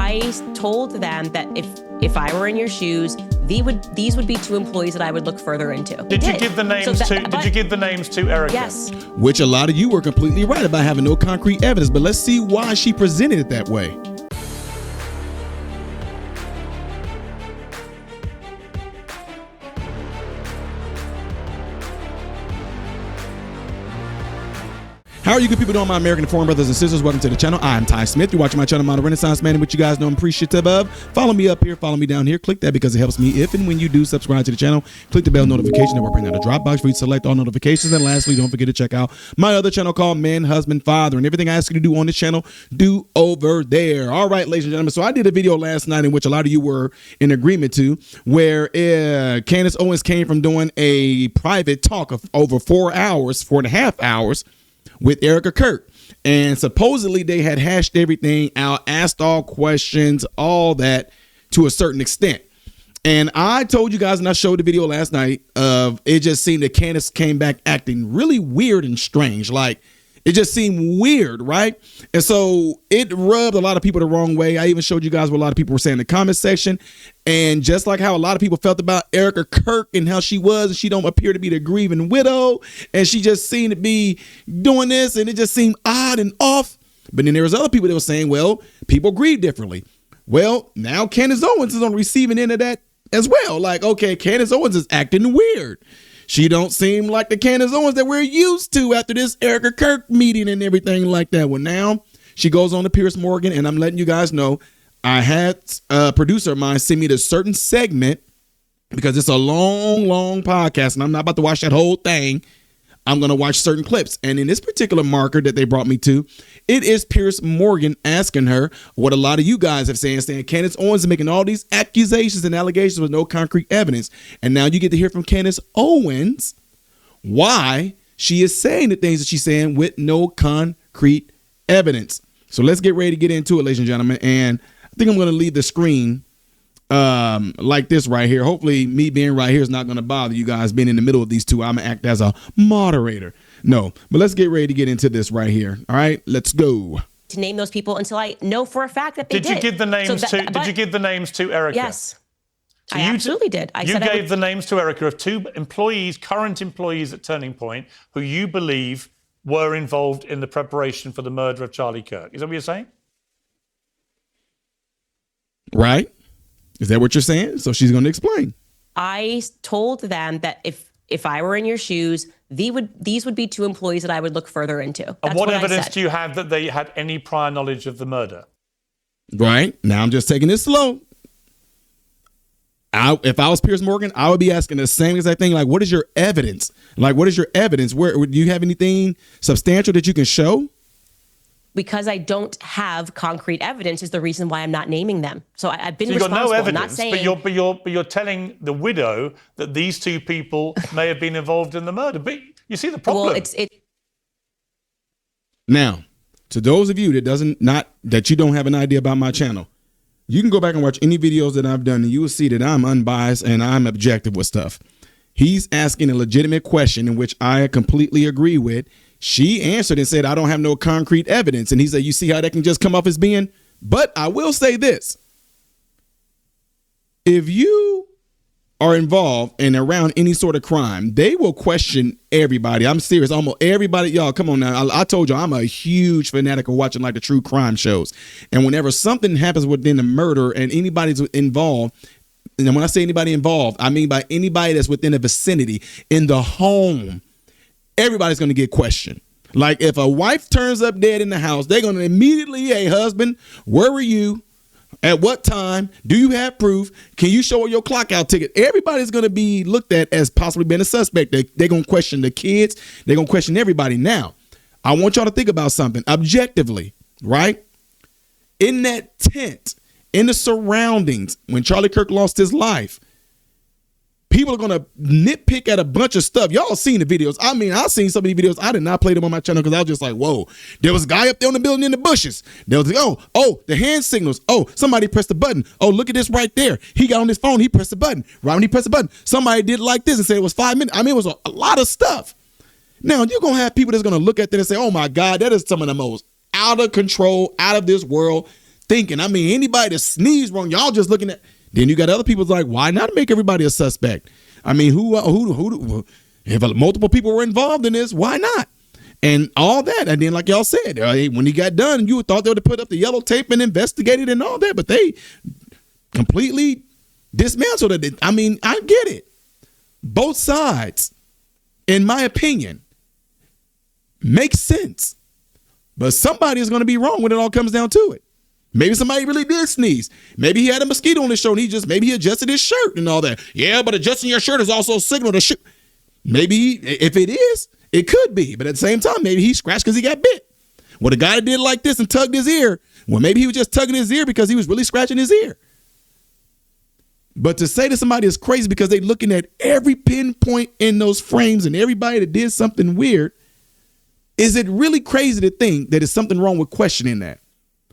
I told them that if I were in your shoes, these would be two employees that I would look further into. Did you give the names Did you give the names to Erika? Yes. Which a lot of you were completely right about having no concrete evidence, but let's see why she presented it that way. How are you good people doing, my American and foreign brothers and sisters? Welcome to the channel. I'm Ty Smith. You're watching my channel, Modern Renaissance Man, and what you guys know I'm appreciative of. Follow me up here, follow me down here. Click that because it helps me if and when you do subscribe to the channel. Click the bell notification that will bring out a drop box for you to select all notifications. And lastly, don't forget to check out my other channel called Man, Husband, Father. And everything I ask you to do on this channel, do over there. All right, ladies and gentlemen. So I did a video last night in which a lot of you were in agreement to, where Candace Owens came from doing a private talk of over 4.5 hours with Erika Kirk. And supposedly they had hashed everything out, asked all questions, all that to a certain extent. And I told you guys, and I showed the video last night of it just seemed that Candace came back acting really weird and strange. Like it just seemed weird, right? And so it rubbed a lot of people the wrong way. I even showed you guys what a lot of people were saying in the comment section. And just like how a lot of people felt about Erika Kirk and how she was, and she don't appear to be the grieving widow, and she just seemed to be doing this, and it just seemed odd and off. But then there was other people that were saying, well, people grieve differently. Well, now Candace Owens is on the receiving end of that as well. Like, okay, Candace Owens is acting weird. She don't seem like the Candace Owens that we're used to after this Erika Kirk meeting and everything like that. Well, now she goes on to Piers Morgan, and I'm letting you guys know I had a producer of mine send me this certain segment because it's a long podcast, and I'm not about to watch that whole thing. I'm going to watch certain clips. And in this particular marker that they brought me to, it is Piers Morgan asking her what a lot of you guys have saying Candace Owens is making all these accusations and allegations with no concrete evidence. And now you get to hear from Candace Owens why she is saying the things that she's saying with no concrete evidence. So let's get ready to get into it, ladies and gentlemen. And I think I'm going to leave the screen like this right here. Hopefully me being right here is not going to bother you guys being in the middle of these two. I'm going to act as a moderator. No, but let's get ready to get into this right here. All right, let's go. To name those people until I know for a fact that they did. Did you give the names Did you give the names to Erika? Yes. So I absolutely did. You gave the names to Erika of two employees, current employees at Turning Point, who you believe were involved in the preparation for the murder of Charlie Kirk. Is that what you're saying? Right. Is that what you're saying? So she's going to explain. I told them that if I were in your shoes, these would be two employees that I would look further into. That's and what evidence do you have that they had any prior knowledge of the murder? Right. Now I'm just taking this slow. If I was Piers Morgan, I would be asking the same exact thing. Like, what is your evidence? Like, what is your evidence? Where do you have anything substantial that you can show? Because I don't have concrete evidence is the reason why I'm not naming them. So I've been responsible. You've got no evidence, not saying, but you're telling the widow that these two people may have been involved in the murder. But you see the problem. Well, Now, to those of you that you don't have an idea about my channel, you can go back and watch any videos that I've done, and you will see that I'm unbiased and I'm objective with stuff. He's asking a legitimate question in which I completely agree with. She answered and said, I don't have no concrete evidence. And he said, you see how that can just come off as being, but I will say this. If you are involved and around any sort of crime, they will question everybody. I'm serious. Almost everybody. Y'all, come on now. I told you I'm a huge fanatic of watching like the true crime shows. And whenever something happens within a murder and anybody's involved, and when I say anybody involved, I mean by anybody that's within the vicinity, in the home, everybody's going to get questioned. Like if a wife turns up dead in the house, they're going to immediately, hey, husband, where were you? At what time? Do you have proof? Can you show your clock out ticket? Everybody's going to be looked at as possibly being a suspect. They're going to question the kids. They're going to question everybody. Now, I want y'all to think about something objectively, right? In that tent, in the surroundings, when Charlie Kirk lost his life, people are going to nitpick at a bunch of stuff. Y'all seen the videos. I mean, I've seen so many videos. I did not play them on my channel because I was just like, whoa, there was a guy up there in the building in the bushes. There was, oh, the hand signals. Oh, somebody pressed the button. Oh, look at this right there. He got on his phone. He pressed the button. Right when he pressed the button, somebody did like this and said it was 5 minutes. I mean, it was a lot of stuff. Now, you're going to have people that's going to look at that and say, oh, my God, that is some of the most out of control, out of this world thinking. I mean, anybody that sneezed wrong, y'all just looking at. Then you got other people like, why not make everybody a suspect? I mean, who if multiple people were involved in this, why not? And all that. And then, like y'all said, when he got done, you thought they would have put up the yellow tape and investigated and all that, but they completely dismantled it. I mean, I get it. Both sides, in my opinion, make sense. But somebody is going to be wrong when it all comes down to it. Maybe somebody really did sneeze. Maybe he had a mosquito on his shirt and maybe he adjusted his shirt and all that. Yeah, but adjusting your shirt is also a signal to shoot. Maybe if it is, it could be. But at the same time, maybe he scratched because he got bit. Well, the guy that did like this and tugged his ear, well, maybe he was just tugging his ear because he was really scratching his ear. But to say that somebody is crazy because they're looking at every pinpoint in those frames and everybody that did something weird, is it really crazy to think that there's something wrong with questioning that?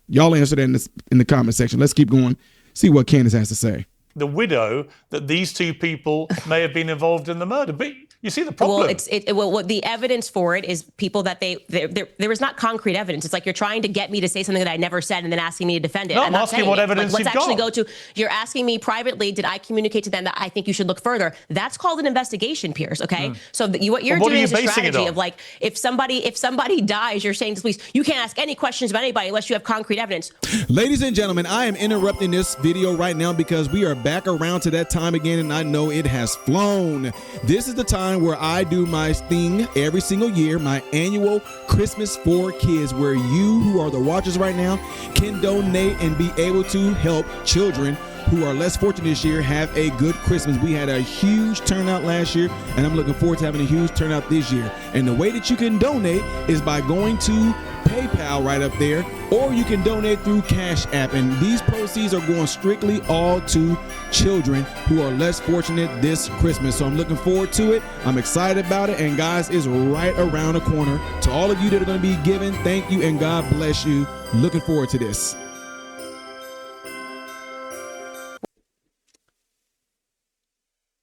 Y'all answer that in the comment section. Let's keep going. See what Candace has to say. The widow that these two people may have been involved in the murder. But you see the problem. Well, what the evidence for it is people that there was not concrete evidence. It's like you're trying to get me to say something that I never said and then asking me to defend it. No, I'm asking what evidence you've got. Let's actually go to, you're asking me privately, did I communicate to them that I think you should look further? That's called an investigation, Piers, okay? So what you're doing is a strategy of like, if somebody dies, you're saying to the police, you can't ask any questions about anybody unless you have concrete evidence. Ladies and gentlemen, I am interrupting this video right now because we are back around to that time again, and I know it has flown. This is the time where I do my thing every single year, my annual Christmas for Kids, where you who are the watchers right now can donate and be able to help children who are less fortunate this year have a good Christmas. We had a huge turnout last year, and I'm looking forward to having a huge turnout this year. And the way that you can donate is by going to PayPal right up there, or you can donate through Cash App. And these proceeds are going strictly all to children who are less fortunate this Christmas. So I'm looking forward to it. I'm excited about it. And guys, it's right around the corner. To all of you that are going to be giving, thank you and God bless you. Looking forward to this.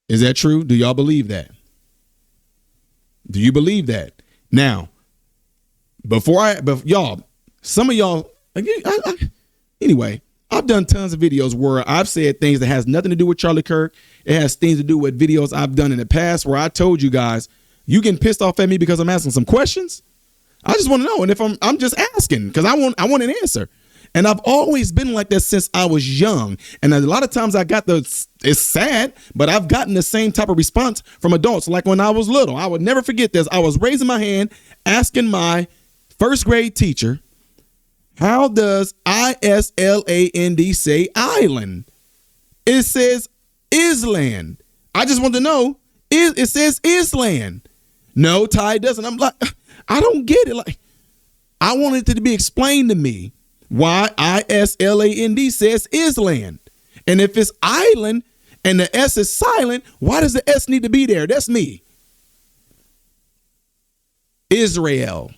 Is that true? Do y'all believe that? Do you believe that? Now, but y'all, some of y'all, anyway, I've done tons of videos where I've said things that has nothing to do with Charlie Kirk. It has things to do with videos I've done in the past where I told you guys, you getting pissed off at me because I'm asking some questions? I just want to know. And if I'm just asking because I want an answer. And I've always been like that since I was young. And a lot of times I got it's sad, but I've gotten the same type of response from adults. Like when I was little, I would never forget this. I was raising my hand, asking my first grade teacher, how does ISLAND say island? It says island. I just want to know, it says island. No, Ty doesn't. I'm like, I don't get it. Like, I wanted it to be explained to me why ISLAND says island. And if it's island and the S is silent, why does the S need to be there? That's me. Israel.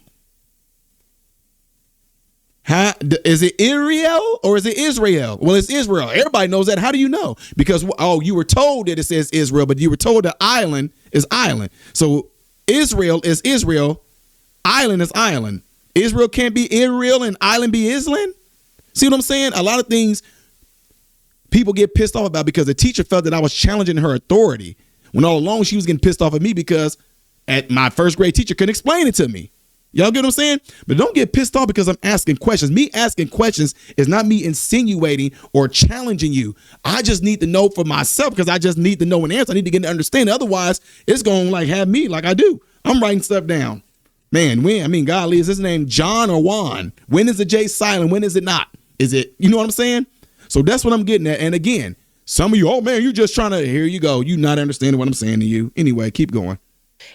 Is it Iriel or is it Israel? Well, it's Israel. Everybody knows that. How do you know? Because, you were told that it says Israel, but you were told that island is island. So Israel is Israel. Island is island. Israel can't be Israel and island be Island. See what I'm saying? A lot of things people get pissed off about because the teacher felt that I was challenging her authority when all along she was getting pissed off at me because my first grade teacher couldn't explain it to me. Y'all get what I'm saying? But don't get pissed off because I'm asking questions. Me asking questions is not me insinuating or challenging you. I just need to know for myself because I just need to know an answer. I need to get to understand. Otherwise, it's going to have me like I do. I'm writing stuff down. Man, golly, is his name John or Juan? When is the J silent? When is it not? Is it, you know what I'm saying? So that's what I'm getting at. And again, some of you, oh man, you're just trying to, here you go. You not understanding what I'm saying to you. Anyway, keep going.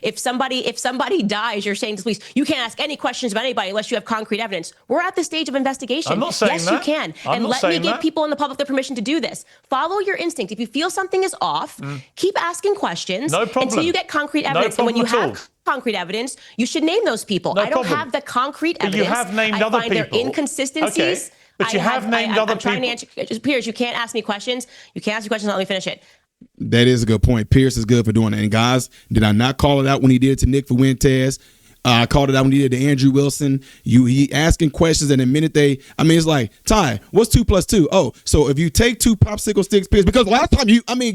If somebody dies, you're saying to the police, you can't ask any questions about anybody unless you have concrete evidence. We're at the stage of investigation. I'm not saying yes, that. you can. And let me give people in the public the permission to do this. Follow your instinct. If you feel something is off, keep asking questions until you get concrete evidence. And when you have concrete evidence, you should name those people. I don't have the concrete evidence. But you have named other people. I find there inconsistencies. Okay. But you have named other people. I'm trying to answer. Piers, you can't ask me questions. You can't ask me questions. Let me finish it. That is a good point. Pierce is good for doing that. And guys, did I not call it out when he did it to Nick Fuentes? I called it out when he did to Andrew Wilson. He asking questions, and the minute it's like, Ty, what's 2 + 2? Oh, so if you take 2 popsicle sticks, Piers, because last time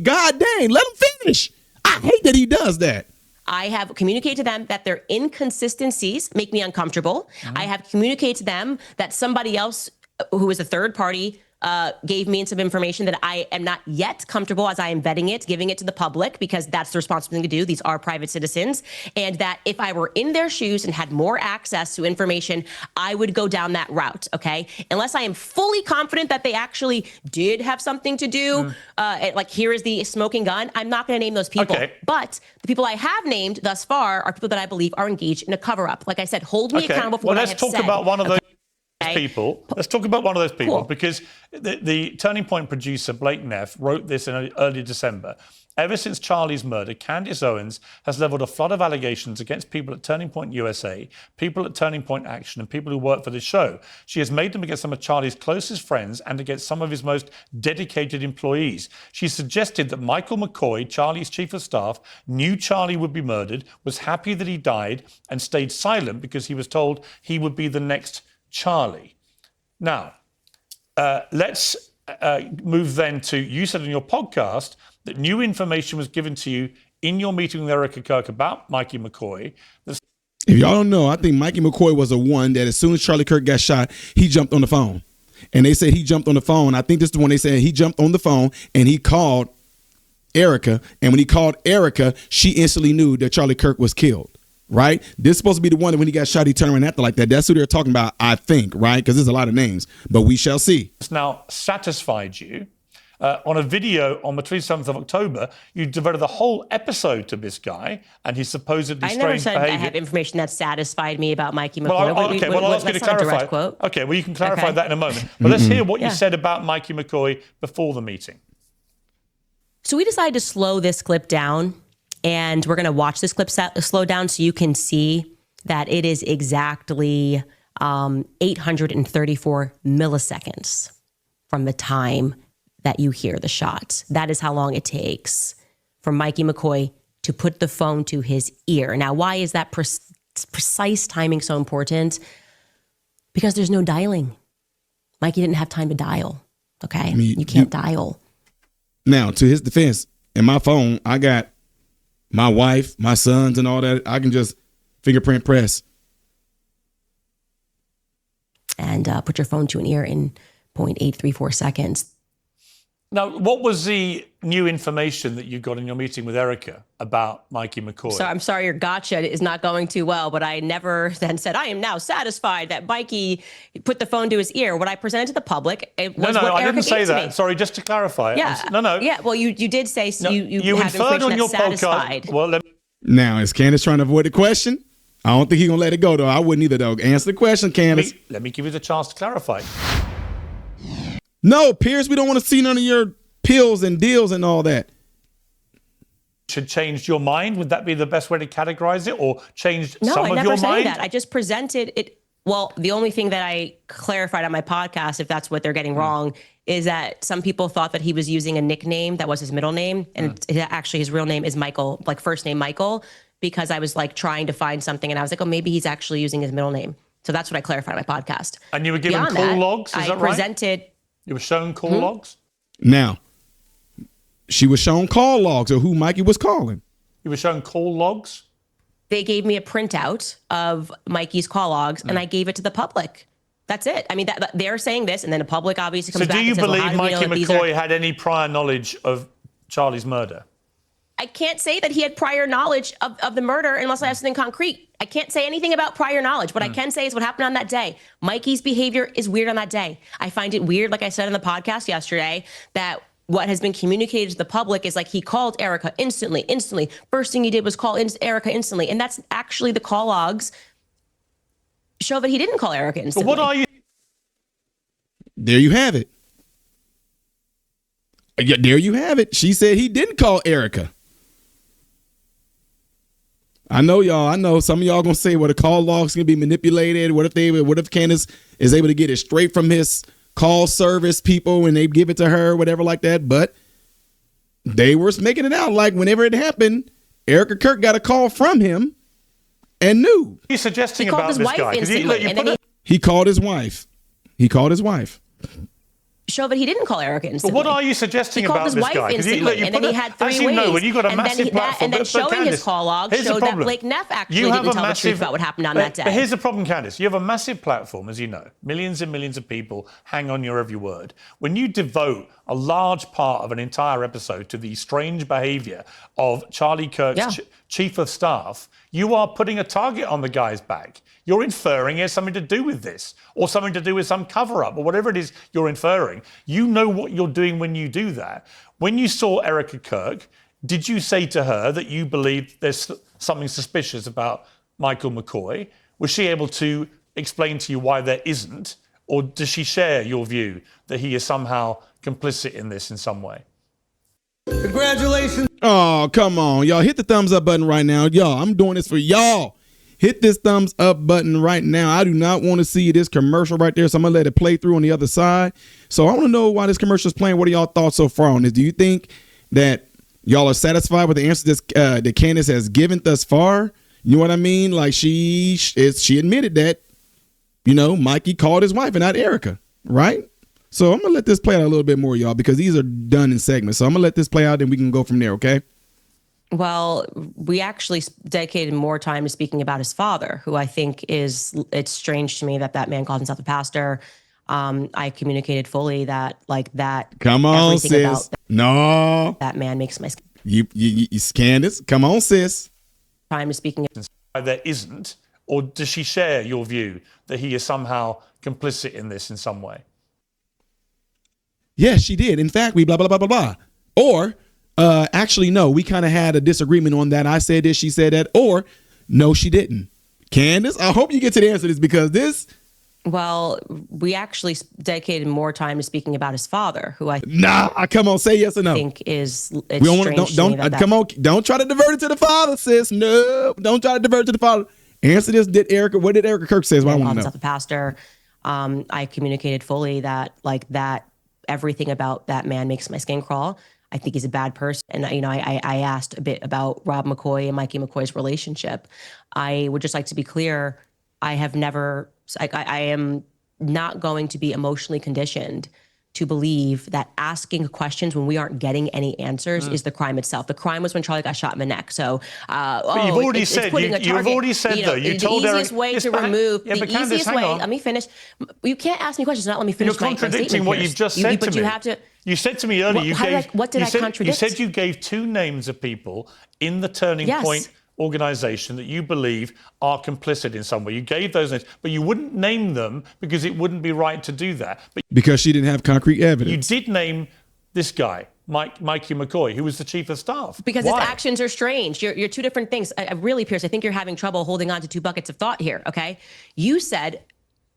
god dang, let him finish. I hate that he does that. I have communicated to them that their inconsistencies make me uncomfortable. I have communicated to them that somebody else who is a third party gave me some information that I am not yet comfortable as I am vetting it, giving it to the public, because that's the responsible thing to do. These are private citizens. And that if I were in their shoes and had more access to information, I would go down that route, okay? Unless I am fully confident that they actually did have something to do, like here is the smoking gun, I'm not going to name those people. Okay. But the people I have named thus far are people that I believe are engaged in a cover-up. Like I said, hold me accountable for what I have said. Let's talk about one of those people. Let's talk about one of those people, because the Turning Point producer, Blake Neff, wrote this in early December. Ever since Charlie's murder, Candace Owens has leveled a flood of allegations against people at Turning Point USA, people at Turning Point Action, and people who work for the show. She has made them against some of Charlie's closest friends and against some of his most dedicated employees. She suggested that Michael McCoy, Charlie's chief of staff, knew Charlie would be murdered, was happy that he died, and stayed silent because he was told he would be the next Charlie. Now, let's move then to, you said in your podcast that new information was given to you in your meeting with Erika Kirk about Mikey McCoy. If y'all don't know, I think Mikey McCoy was the one that as soon as Charlie Kirk got shot, he jumped on the phone. And they said he jumped on the phone. I think this is the one they said he jumped on the phone and he called Erika. And when he called Erika, she instantly knew that Charlie Kirk was killed. Right? This is supposed to be the one that when he got shot, he turned around and acted like that. That's who they're talking about, I think, right? Because there's a lot of names, but we shall see. It's now satisfied you. On a video on the 27th of October, you devoted the whole episode to this guy and his supposedly strange behavior. I never said I have information that satisfied me about Mikey McCoy. I'll ask you to clarify. Okay, well, you can clarify that in a moment. But let's hear what you said about Mikey McCoy before the meeting. So we decided to slow this clip down. And we're going to watch this clip slow down so you can see that it is exactly 834 milliseconds from the time that you hear the shot. That is how long it takes for Mikey McCoy to put the phone to his ear. Now, why is that precise timing so important? Because there's no dialing. Mikey didn't have time to dial, okay? You can't dial. Now, to his defense, in my phone, I got my wife, my sons, and all that. I can just fingerprint press. And put your phone to an ear in 0.834 seconds. Now, what was the new information that you got in your meeting with Erika about Mikey McCoy? So I'm sorry, your gotcha is not going too well, but I never then said, I am now satisfied that Mikey put the phone to his ear. What I presented to the public, it was what Erika I didn't say that. Me. Sorry, just to clarify. Yeah. Yeah, well, you did say you have inferred on your satisfied. podcast. Well, now, is Candace trying to avoid the question? I don't think he's going to let it go, though. I wouldn't either, though. Answer the question, Candace. Let me give you the chance to clarify. No, Piers, we don't want to see none of your pills and deals and all that. Should change your mind? Would that be the best way to categorize it, or change some of your mind? No, I never said that. I just presented it. Well, the only thing that I clarified on my podcast, if that's what they're getting wrong, is that some people thought that he was using a nickname that was his middle name, and actually his real name is Michael, like first name Michael, because I was like trying to find something, and I was like, oh, maybe he's actually using his middle name. So that's what I clarified on my podcast. And you were given call logs, is that right? I presented. You were shown call logs? Now, she was shown call logs of who Mikey was calling. You were shown call logs? They gave me a printout of Mikey's call logs, and I gave it to the public. That's it. I mean, they're saying this, and then the public obviously comes back and says, So do you believe Mikey McCoy had any prior knowledge of Charlie's murder? I can't say that he had prior knowledge of the murder unless I have something concrete. I can't say anything about prior knowledge. What I can say is what happened on that day. Mikey's behavior is weird on that day. I find it weird, like I said on the podcast yesterday, that what has been communicated to the public is like he called Erika instantly. First thing he did was call Erika instantly. And that's actually the call logs show that he didn't call Erika instantly. But what are you? There you have it. Yeah, there you have it. She said he didn't call Erika. I know y'all. I know some of y'all gonna say, well, the call logs gonna be manipulated. What if Candace is able to get it straight from his call service people and they give it to her, whatever like that? But they were making it out like whenever it happened, Erika Kirk got a call from him and knew. What are you suggesting about this guy? He called his wife. He called his wife. Show that he didn't call Erika instantly. But what are you suggesting about this guy? He called his wife instantly, and then he had 3 ways. When you got a massive platform, and then showing his call log showed that Blake Neff actually didn't tell the truth about what happened on that day. But here's the problem, Candace. You have a massive platform, as you know. Millions and millions of people hang on your every word. When you devote a large part of an entire episode to the strange behaviour of Charlie Kirk's chief of staff, you are putting a target on the guy's back. You're inferring it has something to do with this, or something to do with some cover-up, or whatever it is you're inferring. You know what you're doing when you do that. When you saw Erika Kirk, did you say to her that you believed there's something suspicious about Michael McCoy? Was she able to explain to you why there isn't? Or does she share your view that he is somehow complicit in this in some way? Congratulations. Oh, come on, y'all. Hit the thumbs up button right now. Y'all, I'm doing this for y'all. Hit this thumbs up button right now. I do not want to see this commercial right there, so I'm going to let it play through on the other side. So I want to know why this commercial is playing. What are y'all thoughts so far on this? Do you think that y'all are satisfied with the answer that Candace has given thus far? You know what I mean? Like she admitted that, Mikey called his wife and not Erika, right? So I'm going to let this play out a little bit more, y'all, because these are done in segments. So I'm going to let this play out and we can go from there, okay? Well, we actually dedicated more time to speaking about his father, who I think it's strange to me that man calls himself a pastor. I communicated fully that Come on, sis. No. That man makes my skin. You Candace. Come on, sis. Time to speaking. There isn't, or does she share your view that he is somehow complicit in this in some way? Yes, she did. In fact, we blah, blah, blah, blah, blah. Or, actually, no, we kind of had a disagreement on that. I said this, she said that. Or, no, she didn't. Candace, I hope you get to the answer to this because this. Well, we actually dedicated more time to speaking about his father, who come on, say yes or no. Think it's strange to me that come on, don't try to divert it to the father, sis. No, don't try to divert it to the father. Answer this. What did Erika Kirk say? I want to know. The pastor, I communicated fully that everything about that man makes my skin crawl. I think he's a bad person. And, I asked a bit about Rob McCoy and Mikey McCoy's relationship. I would just like to be clear. I am not going to be emotionally conditioned to believe that asking questions when we aren't getting any answers is the crime itself. The crime was when Charlie got shot in the neck. So, but you've already said, you've already said though, you told the easiest way to remove, the easiest way, let me finish. You can't ask me questions, not let me finish. You're contradicting what you've just said to me. You have to. You said to me earlier, what did I contradict? You said you gave 2 names of people in the Turning Point organization that you believe are complicit in some way. You gave those names, but you wouldn't name them because it wouldn't be right to do that. But because she didn't have concrete evidence. You did name this guy, Mikey McCoy, who was the chief of staff. Because his actions are strange. You're 2 different things. Really, Piers, I think you're having trouble holding on to 2 buckets of thought here, okay? You said,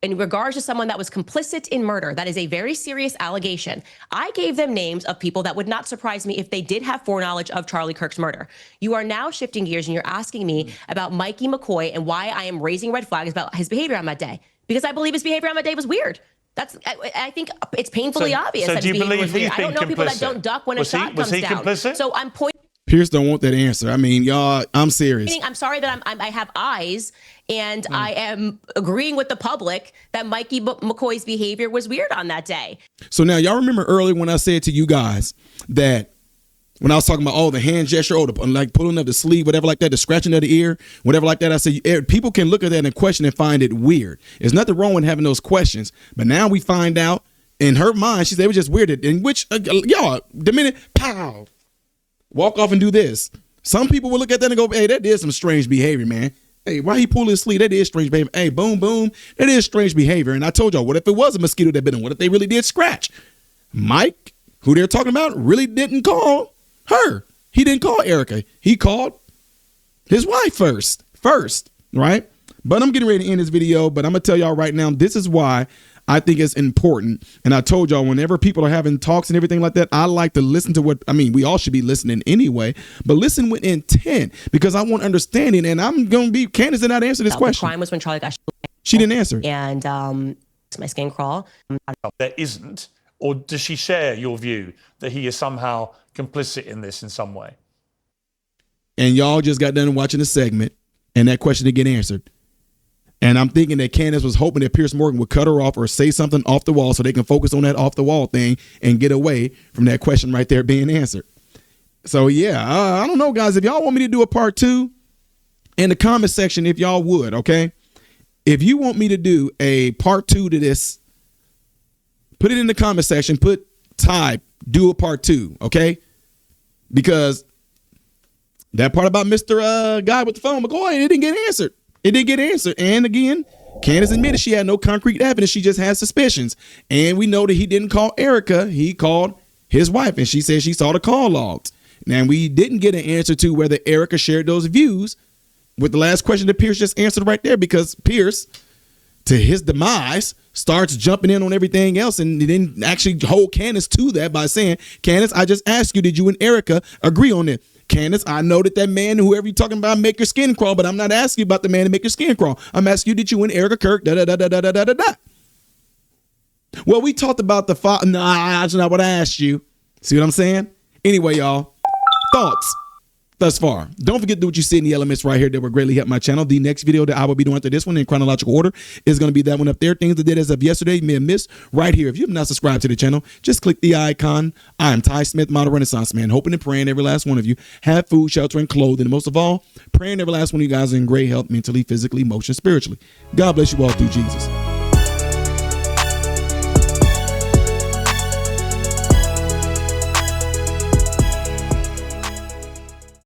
in regards to someone that was complicit in murder, that is a very serious allegation. I gave them names of people that would not surprise me if they did have foreknowledge of Charlie Kirk's murder. You are now shifting gears and you're asking me about Mikey McCoy and why I am raising red flags about his behavior on that day. Because I believe his behavior on that day was weird. I think it's painfully obvious that his behavior was weird. I don't know people that don't duck when a shot comes down. Complicit? So I'm pointing. Piers don't want that answer. I mean, y'all, I'm serious. I'm sorry that I have eyes and I am agreeing with the public that Mikey McCoy's behavior was weird on that day. So now y'all remember earlier when I said to you guys that when I was talking about, the hand gesture, like pulling of the sleeve, whatever like that, the scratching of the ear, whatever like that, I said, people can look at that and question and find it weird. There's nothing wrong with having those questions. But now we find out in her mind, she said it was just weird. In which, y'all, the minute, pow, walk off and do this. Some people will look at that and go, hey, that is some strange behavior, man. Hey, why he pull his sleeve? That is strange behavior. Hey, boom, boom. That is strange behavior. And I told y'all, what if it was a mosquito that bit him? What if they really did scratch? Mike, who they're talking about, really didn't call her. He didn't call Erika. He called his wife first, right? But I'm getting ready to end this video, but I'm going to tell y'all right now, this is why I think it's important. And I told y'all, whenever people are having talks and everything like that, I like to listen to we all should be listening anyway, but listen with intent because I want understanding. And I'm going to be, Candace did not answer this question. The crime was when Charlie got shot. She didn't answer. And my skin crawl. There isn't, or does she share your view that he is somehow complicit in this in some way? And y'all just got done watching the segment. and that question didn't get answered. And I'm thinking that Candace was hoping that Piers Morgan would cut her off or say something off the wall so they can focus on that off the wall thing and get away from that question right there being answered. So, yeah, I don't know, guys. If y'all want me to do a part 2 in the comment section, if y'all would, okay? If you want me to do a part 2 to this, put it in the comment section. Type, do a part 2, okay? Because that part about Mr. Guy with the phone, McCoy, it didn't get answered. It didn't get answered. And again, Candace admitted she had no concrete evidence. She just had suspicions. And we know that he didn't call Erika. He called his wife, and she said she saw the call logs. Now, we didn't get an answer to whether Erika shared those views with the last question that Piers just answered right there, because Piers, to his demise, starts jumping in on everything else and then actually hold Candace to that by saying, Candace, I just asked you, did you and Erika agree on it? Candace, I know that man, whoever you're talking about, make your skin crawl, but I'm not asking you about the man to make your skin crawl. I'm asking you, did you and Erika Kirk, da-da-da-da-da-da-da-da. Well, we talked about the father. Nah, that's not what I asked you. See what I'm saying? Anyway, y'all, thoughts thus far. Don't forget to do what you see in the elements right here that will greatly help my channel. The next video that I will be doing after this one in chronological order is going to be that one up there. Things that did as of yesterday you may have missed right here. If you have not subscribed to the channel, just click the icon. I am Ty Smith, model Renaissance man, hoping and praying every last one of you have food, shelter, and clothing. And most of all, praying every last one of you guys are in great health, mentally, physically, emotionally, spiritually. God bless you all through Jesus.